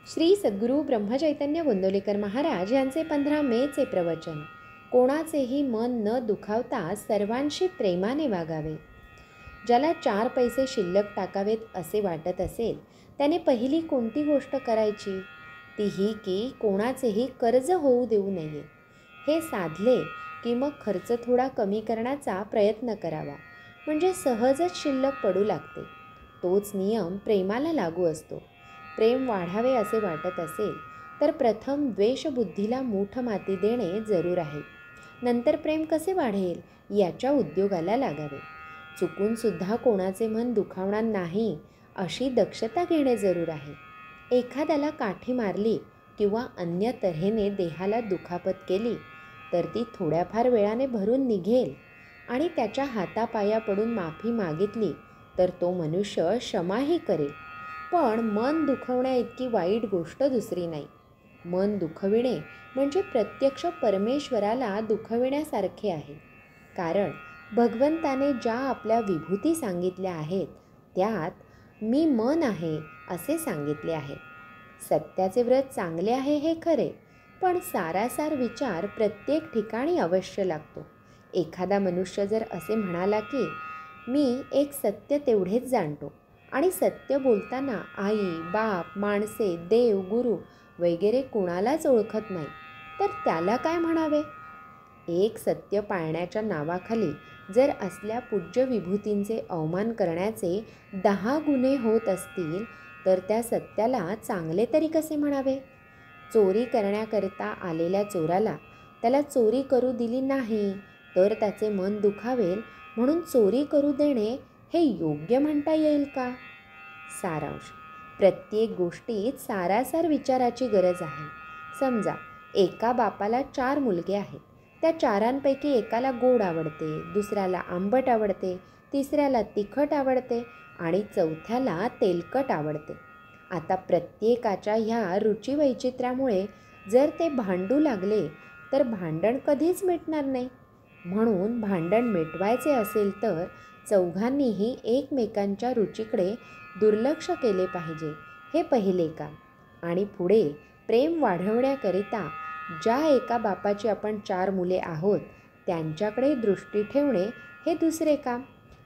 श्री सद्गुरू ब्रह्मचैतन्य गोंदवलेकर महाराज यांचे 15 मेचे प्रवचन. कोणाचेही मन न दुखावता सर्वांशी प्रेमाने वागावे. ज्याला 4 पैसे शिल्लक टाकावेत असे वाटत असेल त्याने पहिली कोणती गोष्ट करायची, ती ही की कोणाचेही कर्ज होऊ देऊ नये. हे साधले की मग खर्च थोडा कमी करण्याचा प्रयत्न करावा, म्हणजे सहजच शिल्लक पडू लागते. तोच नियम प्रेमाला लागू असतो. प्रेम वाढावे असे वाटत असेल तर प्रथम द्वेषबुद्धीला मूठ माती देणे जरूर आहे. नंतर प्रेम कसे वाढेल याच्या उद्योगाला लागावे. चुकूनसुद्धा कोणाचे मन दुखावणार नाही अशी दक्षता घेणे जरूर आहे. एखाद्याला काठी मारली किंवा अन्य तऱ्हेने देहाला दुखापत केली तर ती थोड्याफार वेळाने भरून निघेल आणि त्याच्या हातापाया पडून माफी मागितली तर तो मनुष्य क्षमाही करेल. पण मन दुखवण्या इतकी वाईट गोष्ट दुसरी नाही. मन दुखविणे म्हणजे प्रत्यक्ष परमेश्वराला दुखविण्यासारखे आहे. कारण भगवंताने ज्या आपल्या विभूती सांगितल्या आहेत त्यात मी मन आहे असे सांगितले आहे. सत्याचे व्रत चांगले आहे हे खरे, पण सारासार विचार प्रत्येक ठिकाणी अवश्य लागतो. एखादा मनुष्य जर असे म्हणाला की मी एक सत्य तेवढेच जाणतो आणि सत्य बोलताना आई, बाप, माणसे, देव, गुरु वगैरे कुणालाच ओळखत नाही, तर त्याला काय म्हणावे? एक सत्य पाळण्याच्या नावाखाली जर असल्या पूज्य विभूतींचे अवमान करण्याचे 10 गुन्हे होत असतील तर त्या सत्याला चांगले तरी कसे म्हणावे? चोरी करण्याकरिता आलेल्या चोराला त्याला चोरी करू दिली नाही तर त्याचे मन दुखावेल म्हणून चोरी करू देणे हे योग्य म्हणता येईल का? सारांश: प्रत्येक गोष्टीत सारासार विचाराची गरज आहे. समजा एका बापाला 4 मुलगे आहेत. त्या 4 एकाला गोड आवडते, दुसऱ्याला आंबट आवडते, तिसऱ्याला तिखट आवडते आणि चौथ्याला तेलकट आवडते. आता प्रत्येकाच्या ह्या रुचिवैचित्र्यामुळे जर ते भांडू लागले तर भांडण कधीच मिटणार नाही. म्हणून भांडण मिटवायचे असेल तर चौघांनीही एकमेकांच्या रुचीकडे दुर्लक्ष केले पाहिजे, हे पहिले काम. आणि पुढे प्रेम वाढवण्याकरिता ज्या एका बापाची आपण 4 मुले आहोत त्यांच्याकडे दृष्टी ठेवणे हे दुसरे काम.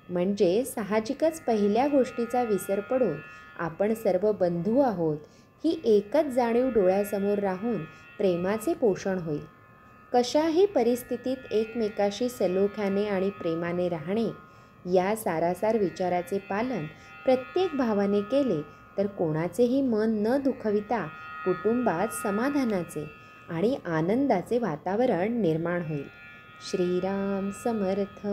म्हणजे साहजिकच पहिल्या गोष्टीचा विसर पडून आपण सर्व बंधू आहोत ही एकच जाणीव डोळ्यासमोर राहून प्रेमाचे पोषण होईल. कशाही परिस्थितीत एकमेकाशी सलोख्याने आणि प्रेमाने राहणे या सारासार विचाराचे पालन प्रत्येक भावाने केले तर कोणाचेही मन न दुखविता कुटुंबात समाधानाचे आणि आनंदाचे वातावरण निर्माण होईल. श्रीराम समर्थ.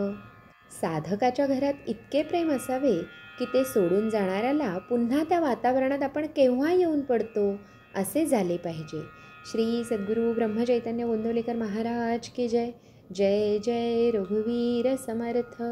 साधकाच्या घरात इतके प्रेम असावे की ते सोडून जाणाऱ्याला पुन्हा त्या वातावरणात आपण केव्हा येऊन पडतो असे झाले पाहिजे. श्री सद्गुरू ब्रह्मचैतन्य गोंदवलेकर महाराज की जय. जय जय रघुवीर समर्थ.